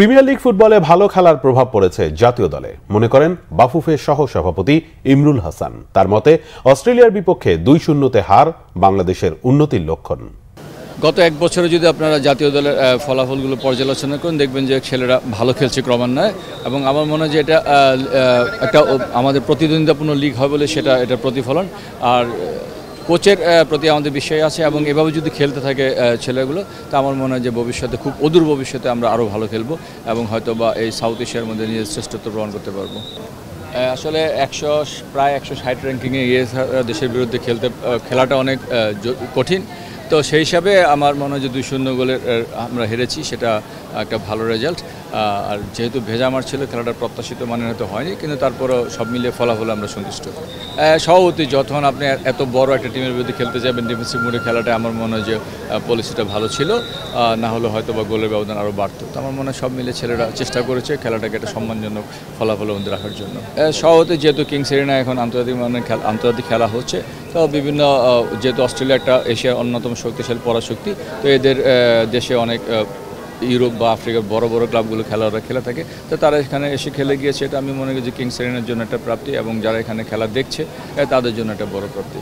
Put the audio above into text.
Premier league ফুটবলে ভালো খেলার প্রভাব পড়েছে জাতীয় দলে, মনে করেন বাফুফের সহ সভাপতি ইমরুল হাসান। তার মতে অস্ট্রেলিয়ার বিপক্ষে 2-0 হার বাংলাদেশের উন্নতির লক্ষণ। গত এক বছরে যদি আপনারা জাতীয় দলের ফলাফলগুলো পর্যালোচনা করেন, দেখবেন যে ছেলেরা ভালো খেলছে ক্রমান্বয়ে, এবং আমার মনে হয় যে এটা একটা আমাদের প্রতিদ্বন্দ্বিতাপূর্ণ লিগ হয় বলে এটা প্রতিফলন। আর কোচের প্রতি আমাদের বিশ্বাস আছে, এবং এভাবে যদি খেলতে থাকে ছেলেগুলো, তা আমার মনে হয় যে ভবিষ্যতে, খুব অদূর ভবিষ্যতে আমরা আরও ভালো খেলবো এবং হয়তো বা এই সাউথ এশিয়ার মধ্যে নিজের শ্রেষ্ঠত্ব প্রমাণ করতে পারবো। আসলে প্রায় 160 র্যাঙ্কিংয়ে দেশের বিরুদ্ধে খেলাটা অনেক কঠিন। তো সেই হিসাবে আমার মনে হয় যে 2-0 গোলে আমরা হেরেছি, সেটা একটা ভালো রেজাল্ট। আর যেহেতু ভেজা মার ছিল, খেলাটা প্রত্যাশিত মানের হয়তো হয়নি, কিন্তু তারপরও সব মিলিয়ে ফলাফলে আমরা সন্তুষ্ট। সভাপতি যখন আপনি এত বড় একটা টিমের বিরুদ্ধে খেলতে যাবেন ডিফেন্সিভ মোডে, খেলাটা আমার মনে হয় যে পলিসিটা ভালো ছিল, না হলে হয়তো বা গোলের ব্যবধান আরও বাড়তো। তো আমার মনে হয় সব মিলে ছেলেরা চেষ্টা করেছে খেলাটাকে একটা সম্মানজনক ফলাফলের মধ্যে রাখার জন্য। সভাপতি যেহেতু কিংস এরিনায় এখন আন্তর্জাতিক খেলা হচ্ছে, তো বিভিন্ন যেহেতু অস্ট্রেলিয়া একটা এশিয়ার অন্যতম শক্তিশালী পরাশক্তি, তো এদের দেশে অনেক ইউরোপ বা আফ্রিকার বড় বড় ক্লাবগুলো খেলে থাকে, তো তারা এখানে এসে খেলে গিয়েছে। এটা আমি মনে করি যে কিংস এরিনার জন্য একটা প্রাপ্তি, এবং যারা এখানে খেলা দেখছে তাদের জন্য একটা বড় প্রাপ্তি।